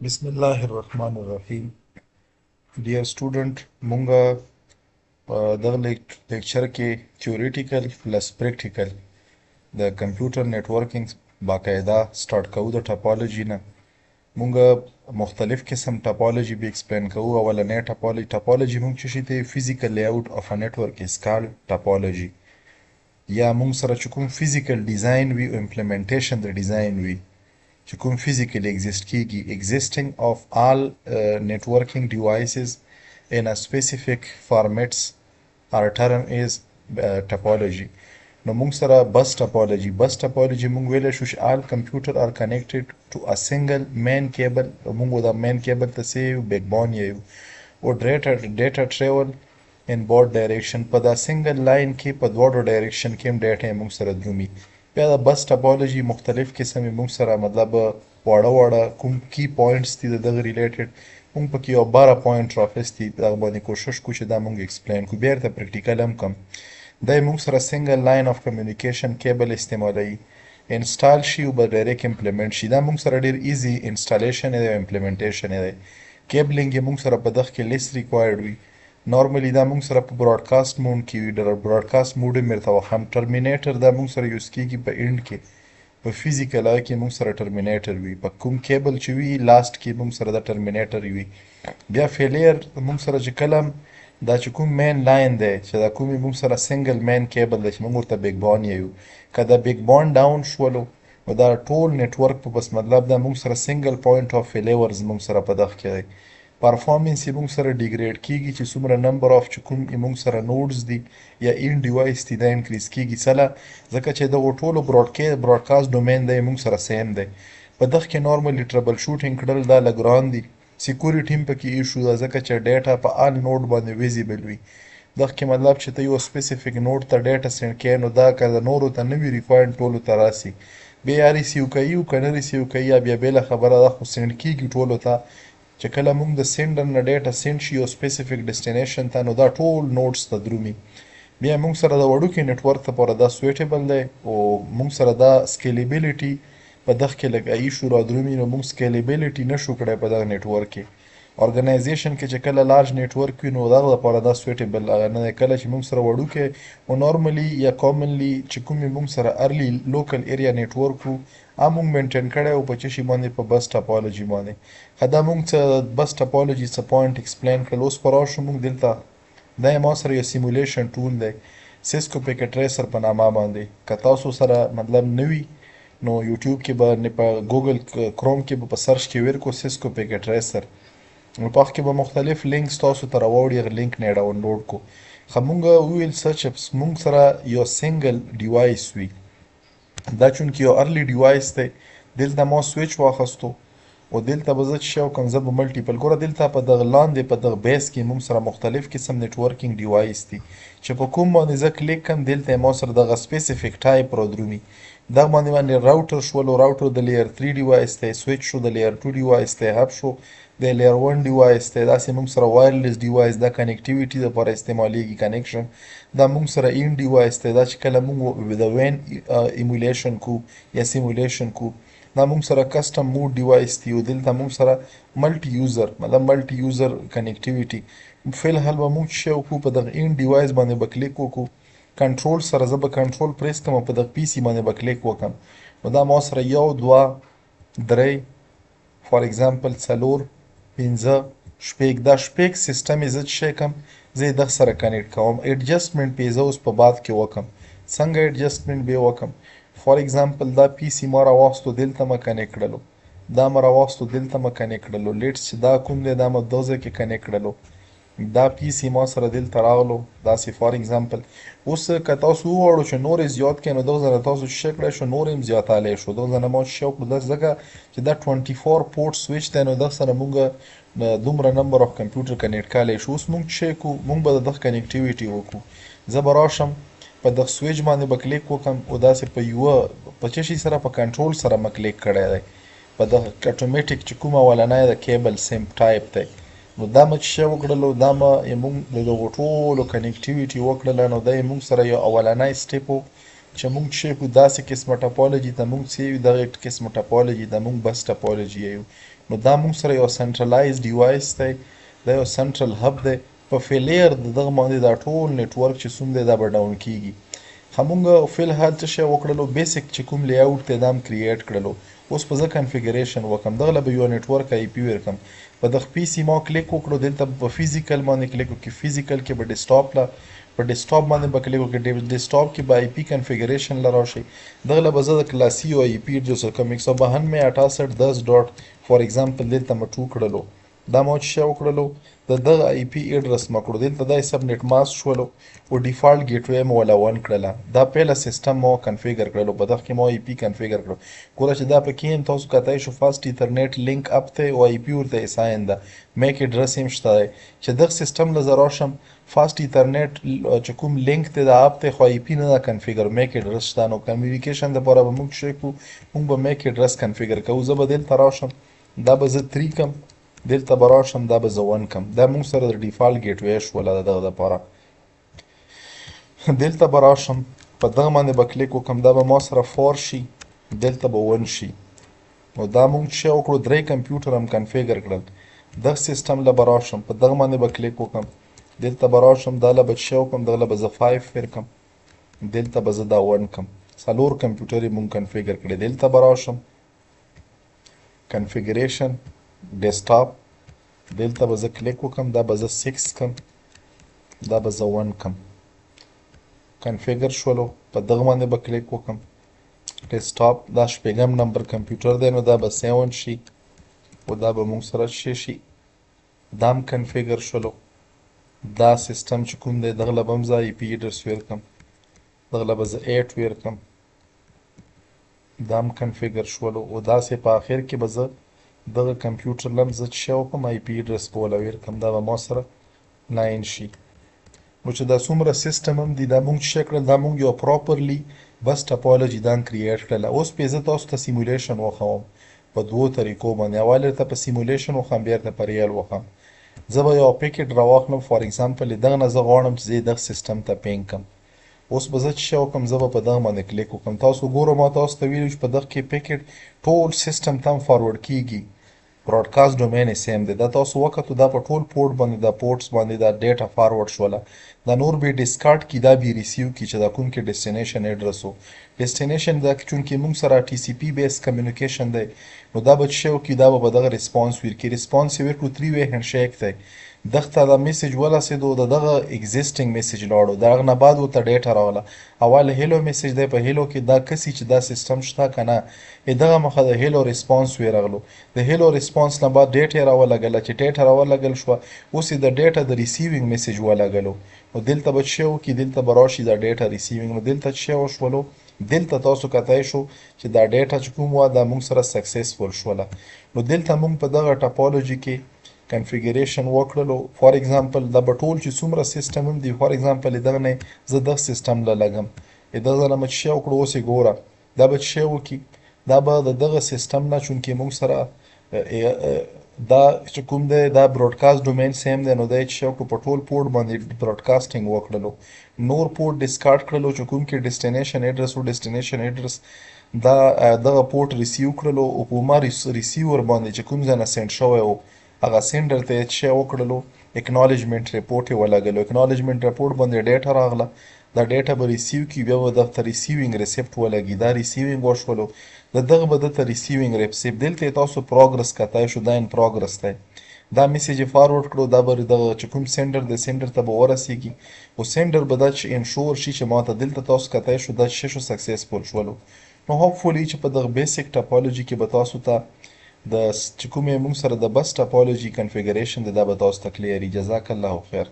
Bismillahirrahmanirrahim. Dear student, munga the lecture के theoretical plus practical the computer networking باقاعده start کوو د topology نه مونږ مختلف قسم topology به explain کوو اولنې topology مونږ چې شي ته physical layout of a network is called topology یا مونږ سره چې کوم physical design وي او implementation د design وي چې کوم physically exist کیږي existing of all networking devices in a specific formats our term is topology نو موږ سره bus topology موږ ویلی شو چې all computer are connected to a single main cable موږ دا main cable ته څه یو backbone یو او data travel in both direction په دا single line کې په دواړو direction کې هم data موږ سره درومي بیا د bus topology مختلف قسم موږ سره مطلب واړه کوم key points دي دغه related موږ پکې یو 12 point راخیستي دغه باندې کوشش کوو چې دا موږ explain کړو بیا ورته practical هم کوم دا موږ سره single line of communication cable استعمالوي install شي او به direct implement شي دا موږ سره ډېر easy installation دی او implementation دی cabling یې موږ سره په دغه کې less required وي normally دا موږ سره په broadcast mode کې وي د broadcast mode یې مرته وخم terminator دا موږ سره یوز کیږي په end کې په physical کې موږ سره terminator وي په کوم cable چې وي last کې موږ سره دا terminator وي بیا failure موږ سره چې کلم دا چې کوم مین لاین دی چې دا کومې موږ سره سنګل مین کیبل دی چې موږ ورته بیک بون یو که دا بیک بون ډاون شولو نو دا ټول نیټورک په بس مطلب دا موږ سره سنګل پوینټ آف فیلیورز موږ سره په دغه کې دی پرفارمنس یې موږ سره ډیګریډ کیږي چې څومره نمبر آف چې کوم موږ سره نوډز دي یا ان ډیوایس دي دا انکریز کیږي سله ځکه چې دغه ټولو براډکاسټ ډومین دی موږ سره سیم دی په دغه کې نارملی ټربل شوټینګ کړل دا لږ ګران دي سیکورټي هم پکې ایشو ده ځکه چې ډیټا په آل نوډ باندې ویزیبل وي دغه کې مطلب چې ته یو سپیسیفیک نوډ ته ډیټا سینډ کړې نو دا که د نورو ته نه وي ریکوایرډ ټولو ته راسي بیا یا ریسیو کوي او که نه ریسیو کوي یا بیا بېله خبره ده خو سینډ کېږي ټولو ته چې کله موږ د سینډر نه ډیټا سینډ شي یو سپیسیفیک ډیسټینیشن ته نو دا ټول نوډز ته درومي بیا موږ سره د وړوکي نیټورک لپاره دا سویټیبل دی او موږ سره دا سکیلیبیلیټي په دغه کې لږ ایشو را درومي نو موږ سکیلیبیلیټي نشو کړی په دغه نیټورک کې ارګنایزیشن کې چې کله لارج نیټورک وي نو دغه لپاره دا سویټیبل هغه نه دی کله چې موږ سره وړوکی او نارملی یا کامنلی چې کومې موږ سره ارلی لوکل ایریا نیټورک وو هغه موږ مینټین کړی او په څه شي باندې په بس ټاپالوجي باندې ښه دا موږ څه بس ټاپالوجي څه پوینټ ایکسپلین کړل اوس په راشو موږ دلته دا یې ما سره یو سیمولیشن ټول دی سیسکو پیکټ ریسر په نامه باندې که تاسو سره مطلب نه وي نو یوټیوب کې به په ګوګل کروم کې به په سرچ کې ورکو سیسکو پیکټ ریسر نو په هغه کې به مختلف لینکس تاسو ته راوړي هغه لینک نه یې ډاونلوډ کو ښه مونږ وویل څه چې مونږ سره یو سنګل ډیوایس وي دا چونکې یو ارلی ډیوایس دی دلته ما سویچ واخیستو او دلته به زه چې شی وکړم زه به ملټیپل ګوره دلته په دغه لاندې په دغه بیس کې مونږ سره مختلف قسم نیټورکینګ ډیوایس دي چې په کوم باندې زه کلیک کړم دلته ما سره دغه سپیسیفیک ټایپ را درومي دغه باندې راوټر شولو راوټر د لیر 3 ډیوایس دی سویچ شو د لیر 2 ډیوایس دی هب شو د لیر 1 ډیوایس دی داسې موږ سره وایرلیس ډیوایس دا کنیکټیویټي دپاره استعمالیږي کنیکشن دا موږ سره این ډیوایس دی دا چې کله موږ د وین ایمولیشن کو یا سیمولیشن کو دا موږ سره کسټم موډ ډیوایس دی او دلته موږ سره ملټي یوزر مطلب ملټي یوزر کنیکټیویټي فی الحال به موږ شی وکړو په دغه این ډیوایس باندې به کلیک وکړو کنټرول سره زه به کنټرول پریس کړم په دغه پی سي باندې به کلیک وکړم نو دا ما سره یو دوه درې فار ایگزامپل څلور پنځه شپږ دا شپږ سیسټم یې زه چې شی کړم زه یې دغه سره کنیکټ کوم ایډجسټمنټ به یې زه اوس په بعد کې وکړم څنګه ایډجسټمنټ به یې وکړم فار ایگزامپل دا پی سي ما راواخیستو دلته مه کنیکټ کړلو دا مه راواخیستو دلته مه کنیکټ کړلو لیټس چې دا کوم دی دا مه دغه ځای کې کنیکټ کړلو دا پی سي ما سره دلته راغلو داسې فار ایگزامپل اوس که تاسو وغواړو چې نور یې زیات کړئ نو دغه ځای نه تاسو شی کړی شو نور یې هم زیاتولی شو دغه ځای نه ما شی وکړو داسې ځکه چې دا 24 پورټ سویچ دی نو دغه سره موږ دومره نمبر آف کمپیوټر کنیکټ کولی شو اوس موږ شی کوو موږ به د دغه کنیکټیویټي وکړو زه به راشم په دغه سویچ باندې به کلیک وکړم او داسې په یوه په څه شي سره په کنټرول سره مه کلیک کړی دی په دغه اټومیټیک چې کوم اولنی د کیبل سیمپ ټایپ دی نو دا مه چې شی وکړلو دا مه موږ د دغو ټولو کنیکټیویټي وکړله نو دا یې موږ سره یو اولنی سټیپ و چې موږ چې کو داسې قسمه ټاپولوژي ته موږ څه یو دغه قسمه ټاپولوژي ته موږ بس ټاپولوژي یو نو دا موږ سره یو سنټرلایز ډیوایس دی دا یو سنټرل هب دی په فیلیر د دغه باندې دا ټول نیټورک چې څوم دی دا به ډاون کیږي همونګه فی الحال څه شی وکړلو بیسیک چې کوم لی اوټ دی دا هم کریټ کړلو اوس په زه کنفیګریشن وکم دغه له به یو نیټورک آی پی ورکم په دغه پی سي ما کلیک وکړو دلته په فزیکل باندې کلیک وکړو فزیکل کې به ډیسکټاپ لا په ډیسکټاپ باندې به کلیک وکړو ډیسکټاپ کې به آی پی کنفیګریشن لا راشي دغه له به زه د کلاسي او آی پی ایډرس کوم 192.10.10 ډاټ فار ایگزامپل دلته م ټو کړلو دا ما چې وکړلو د دغه آی پی ایډرس ما کړو دلته دا سب نیټ ماسک شولو او ډیفالت ګیټ وی مو ولا ون کړله دا پهله سیستم مو کنفیګر کړلو په دغه کې مو آی پی کنفیګر کړو ګوره چې دا پکې هم تاسو کتای شو فاست ایترنیټ لینک اپ ته او آی پی ورته اساین ده میک ایډرس هم شته چې دغه سیستم له زراشم فاست ایترنیټ چې کوم لینک ته دا اپ ته خو آی پی نه کنفیګر میک ایډرس شته نو کمیونیکیشن د لپاره به موږ شي کو موږ به میک ایډرس کنفیګر کوو زه به دلته راشم دا به زه 3 کم دلته به راشم دا به زه 1 کم دا موږ سره د ډیفالت ګیټ وی شوله د دغه لپاره دلته به راشم په دغه باندې به کلیک وکم دا به ما سره 4 شي دلته به 1 شي نو دا موږ چې وکړو 3 کمپیوټر هم کنفیګر کړل دغه سیستم له به راشم په دغه باندې به کلیک وکم دلته به راشم دا له به چې وکم دغه له به زه 5 ورکم دلته به زه دا 1 کم څلور کمپیوټر یې موږ کنفیګر کړی دلته به راشم کنفیګریشن ډیسکټاپ دلته به زه کلیک وکم دا به زه 6 کم دا به زه 1 کم کنفیګر شولو په دغه باندې به کلیک وکم ډیسکټاپ دا شپږم نمبر کمپیوټر دی نو دا به 7 شي او دا به موږ سره شي دا هم کنفیګر شولو دا سیستم چې کوم دی دغه له به هم زه آی پی ایډرس ورکم دغه له به زه 8 ورکم دا هم کنفیګر شولو او داسې په آخر کې به زه دغه کمپیوټر لم زه چې وکم آی پی ایډرس په ولا ورکم دا به ما سره 9 شي نو چې دا څومره سیستم هم دي دا موږ چې کړل دا موږ یو پراپرلی بس ټاپولوژي دا کریټ کړله اوس پې زه تاسو ته سیمولیشن وښوم په دوو طریقو باندې اول ته په سیمولیشن وښم بیا ته په ریل وښم زه به یو پیکټ راواخلم فار ایگزامپل دغه نه زه غواړم چې زه دغه سیستم ته پینګ کم اوس به زه چې وکم زه به په دغه باندې کلیک وکم تاسو ګورو ما تاسو ته ویلو چې په دغه کې پیکټ ټول سیستم ته فارورډ کیږي براډکاسټ ډومین یې سیم دی دا تاسو وکتو دا په ټول پورټ باندې دا پورټس باندې دا ډیټا فارورډ شوله دا نور به ډیسکارډ کی دا به ریسیو کی چې دا کوم کې ډیسټینیشن ایډرس وو ډیسټینیشن دا چونکې موږ سره ټي سی پی بیس کمیونیکیشن دی نو دا به شو کی دا به دغه ریسپانس ورکړي ریسپانس یې ورکړو 3 وی هینډشیک دی دغه دا میسج ورسېدو دغه ایگزیسټینګ میسج لاړو دغه نه بعد ورته ډیټا راوله اول هیلو میسج دی په هیلو کې دا کسي چې دا سیستم شته کنه دغه مخه د هیلو ریسپانس ورغلو د هیلو ریسپانس نه بعد ډیټا راولګله چې ډیټا راولګل شو اوس د ډیټا د ریسیوینګ میسج ولګلو نو دلته به شو کې دلته براشي دا ډیټا ریسیوینګ نو دلته شو شولو دلته تاسو کتای شو چې دا ډیټا چې کوم و دا موږ سره سکسسفل شوله نو دلته موږ په دغه ټاپولوژي کې کنفیګریشن وکړلو فار ایگزامپل دا به ټول چې څومره سیستم هم دي فار ایگزامپل دغه نه زه دغه سیستم له لګم دغه نه مچ شي وکړو اوس ګوره دا به شی وکي دا به دغه سیستم نه چونکې موږ سره دا چې کوم دی دا براډکاسټ ډومین سیم دی نو دا چې شو په ټول پورټ باندې براډکاسټینګ وکړلو نور پورټ ډیسکارډ کړلو چې کوم کې ډیسټینیشن ایډرس او ډیسټینیشن ایډرس دا دغه پورټ ریسیو کړلو او په ما ریسیور باندې چې کوم ځای نه سینډ شوی و هغه سینډر ته چې وکړلو اکنالجمنټ ریپورټ یې ولګلو اکنالجمنټ ریپورټ باندې ډیټا راغله دا ډیټا به ریسیو کی بیا به دغه ریسیوینګ ریسیپټ ولګي دا ریسیوینګ وشولو دغه به دته ریسیوینګ ریسیپټ دلته تاسو پروګرس کتای شو دا ان پروګرس دی دا میسج فارورډ کړو دا به دغه چې کوم سینډر د سینډر ته به ورسیږي او سینډر به دا چې انشور شي چې ماته دلته تاسو کتای شو دا شو سکسسفل شولو نو هوپفولي چې په دغه بیسیک ټاپولوژي کې به تاسو ته د چې کومې موږ سره د بس ټاپولوژي کنفیګریشن دا به تاسو ته کلیري جزاک الله خیر